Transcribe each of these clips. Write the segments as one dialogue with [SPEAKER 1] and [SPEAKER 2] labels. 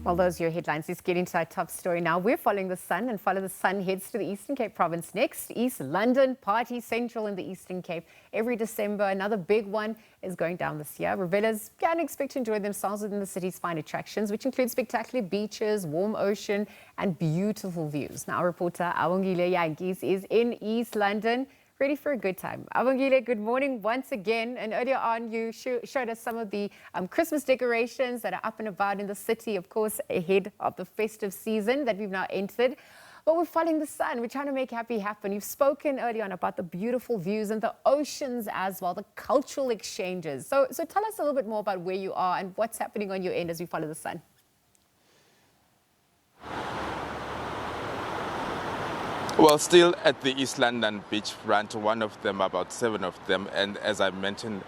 [SPEAKER 1] Well, those are your headlines. Let's get into our top story now. We're following the sun, and Follow the Sun heads to the Eastern Cape province next. East London, Party Central in the Eastern Cape. Every December, another big one is going down this year. Revellers can expect to enjoy themselves within the city's fine attractions, which include spectacular beaches, warm ocean, and beautiful views. Now, our reporter Abongile Jantjies is in East London, ready for a good time. Abongile, good morning once again. And earlier on, you showed us some of the Christmas decorations that are up and about in the city, of course, ahead of the festive season that we've now entered. But we're following the sun. We're trying to make happy happen. You've spoken earlier on about the beautiful views and the oceans as well, the cultural exchanges. So tell us a little bit more about where you are and what's happening on your end as we follow the sun.
[SPEAKER 2] Well, still at the East London beachfront, one of them, about 7 of them, and as I mentioned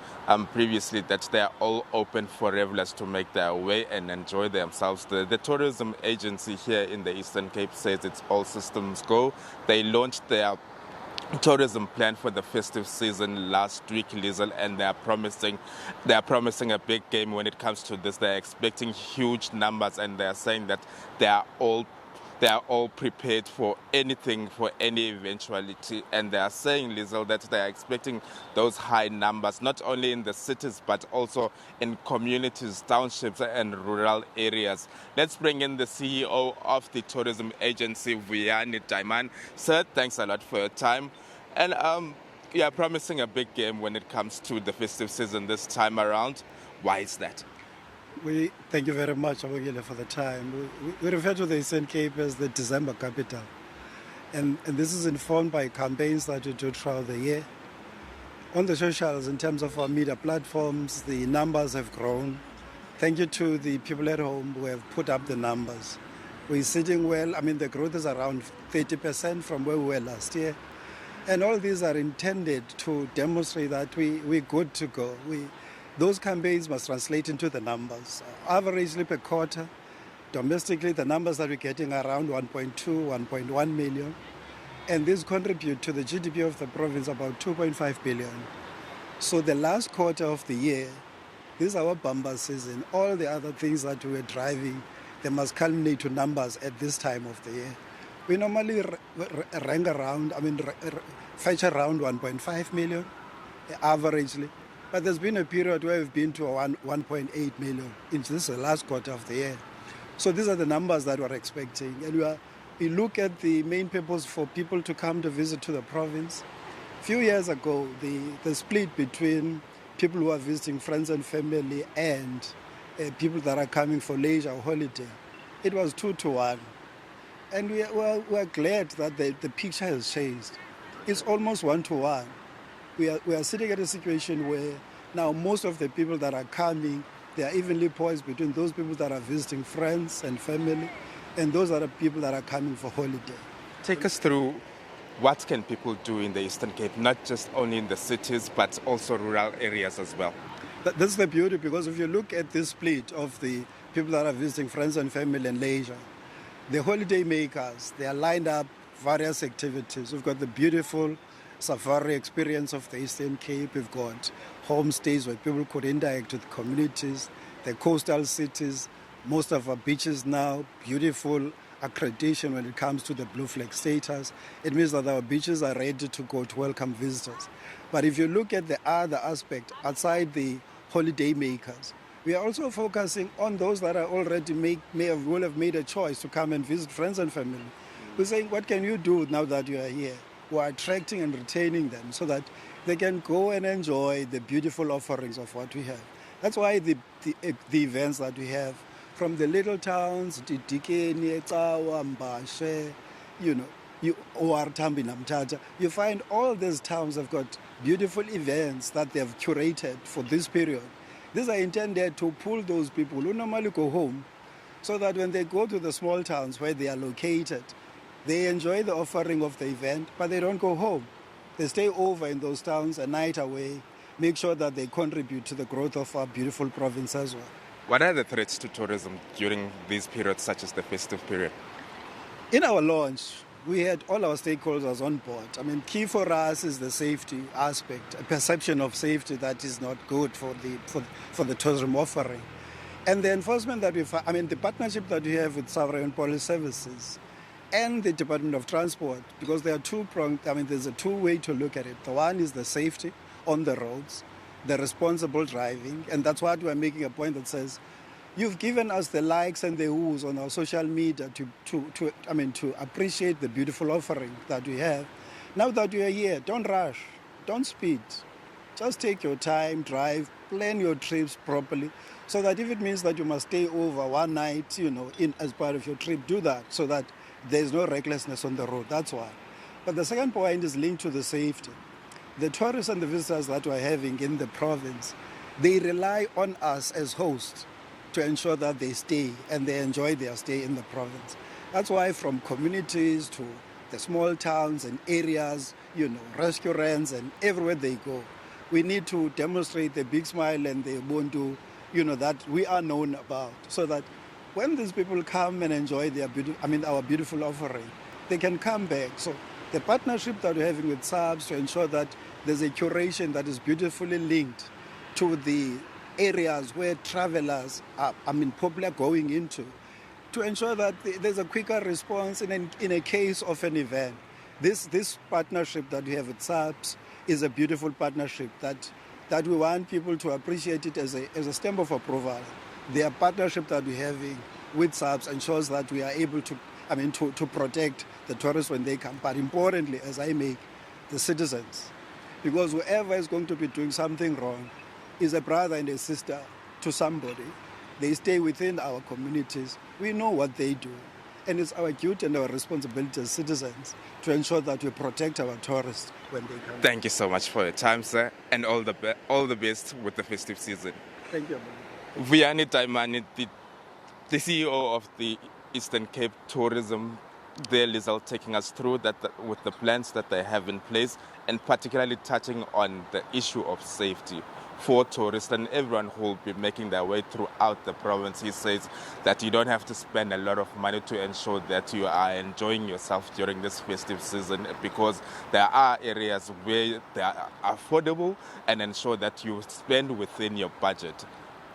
[SPEAKER 2] previously, that they are all open for revelers to make their way and enjoy themselves. The tourism agency here in the Eastern Cape says it's all systems go. They launched their tourism plan for the festive season last week, Liesl, and they are promising a big game when it comes to this. They're expecting huge numbers, and they are saying that they are all prepared for anything, for any eventuality. And they are saying, Liesl, that they are expecting those high numbers, not only in the cities, but also in communities, townships, and rural areas. Let's bring in the CEO of the tourism agency, Vuyani Diamond. Sir, thanks a lot for your time. And you are promising a big game when it comes to the festive season this time around. Why is that?
[SPEAKER 3] We thank you very much, Abongile, for the time. We refer to the Eastern Cape as the December capital. And this is informed by campaigns that we do throughout the year. On the socials, in terms of our media platforms, the numbers have grown. Thank you to the people at home who have put up the numbers. We're sitting well. I mean, the growth is around 30% from where we were last year. And all these are intended to demonstrate that we're good to go. Those campaigns must translate into the numbers. Averagely per quarter, domestically, the numbers that we're getting are around 1.2, 1.1 million. And these contribute to the GDP of the province about 2.5 billion. So the last quarter of the year, this is our bumper season. All the other things that we were driving, they must culminate to numbers at this time of the year. We normally fetch around 1.5 million, averagely. But there's been a period where we've been to 1.8 million. This is the last quarter of the year. So these are the numbers that we're expecting. And we look at the main purpose for people to come to visit to the province. A few years ago, the split between people who are visiting friends and family and people that are coming for leisure or holiday, it was 2 to 1. And we're glad that the picture has changed. It's almost 1 to 1. We are sitting at a situation where now most of the people that are coming, they are evenly poised between those people that are visiting friends and family and those other people that are coming for holiday.
[SPEAKER 2] Take us through what can people do in the Eastern Cape, not just only in the cities, but also rural areas as well.
[SPEAKER 3] That's the beauty, because if you look at this split of the people that are visiting friends and family and leisure, the holiday makers, they are lined up various activities. We've got the beautiful safari experience of the Eastern Cape. We've got homestays where people could interact with communities, the coastal cities, most of our beaches now, beautiful accreditation when it comes to the blue flag status. It means that our beaches are ready to go to welcome visitors. But if you look at the other aspect, outside the holiday makers, we are also focusing on those that are already will have made a choice to come and visit friends and family. We're saying, what can you do now that you are here? We're attracting and retaining them so that they can go and enjoy the beautiful offerings of what we have. That's why the events that we have, from the little towns, Dikeni, Etsawa, Mbashe, OR Tambi Namtata, you find all these towns have got beautiful events that they have curated for this period. These are intended to pull those people who normally go home so that when they go to the small towns where they are located, they enjoy the offering of the event, but they don't go home. They stay over in those towns a night away, make sure that they contribute to the growth of our beautiful province as well.
[SPEAKER 2] What are the threats to tourism during these periods, such as the festive period?
[SPEAKER 3] In our launch, we had all our stakeholders on board. I mean, key for us is the safety aspect, a perception of safety that is not good for the tourism offering. And the enforcement that the partnership that we have with Sovereign Police Services and the Department of Transport, because there are there's a two-way to look at it. The one is the safety on the roads, the responsible driving, and that's why we're making a point that says, you've given us the likes and the whoos on our social media to appreciate the beautiful offering that we have. Now that you are here, don't rush, don't speed. Just take your time, drive, plan your trips properly, so that if it means that you must stay over one night, as part of your trip, do that, so that there's no recklessness on the road. That's why. But the second point is linked to the safety. The tourists and the visitors that we're having in the province, they rely on us as hosts to ensure that they stay and they enjoy their stay in the province. That's why from communities to the small towns and areas, restaurants and everywhere they go, we need to demonstrate the big smile and the ubuntu, that we are known about, so that when these people come and enjoy our beautiful offering, they can come back. So the partnership that we're having with SABC to ensure that there's a curation that is beautifully linked to the areas where travelers are popular going into, to ensure that there's a quicker response in a case of an event. This partnership that we have with SABC is a beautiful partnership that we want people to appreciate it as a stamp of approval. The partnership that we're having with SABC ensures that we are able to protect the tourists when they come, but importantly, as I make, the citizens. Because whoever is going to be doing something wrong is a brother and a sister to somebody. They stay within our communities. We know what they do. And it's our duty and our responsibility as citizens to ensure that we protect our tourists when they come.
[SPEAKER 2] Thank you so much for your time, sir, and all the best with the festive season.
[SPEAKER 3] Thank you.
[SPEAKER 2] Vuyani Taimani, the CEO of the Eastern Cape Tourism, there, Lizelle, taking us through that with the plans that they have in place, and particularly touching on the issue of safety for tourists and everyone who will be making their way throughout the province. He says that you don't have to spend a lot of money to ensure that you are enjoying yourself during this festive season, because there are areas where they are affordable, and ensure that you spend within your budget.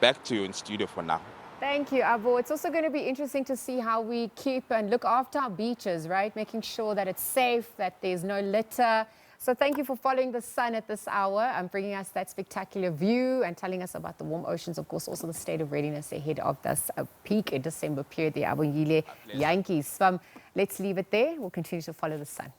[SPEAKER 2] Back to you in studio for now.
[SPEAKER 1] Thank you, Abo. It's also going to be interesting to see how we keep and look after our beaches, right? Making sure that it's safe, that there's no litter. So thank you for following the sun at this hour and bringing us that spectacular view and telling us about the warm oceans, of course, also the state of readiness ahead of this peak in December period, the Abongile Jantjies. Let's leave it there. We'll continue to follow the sun.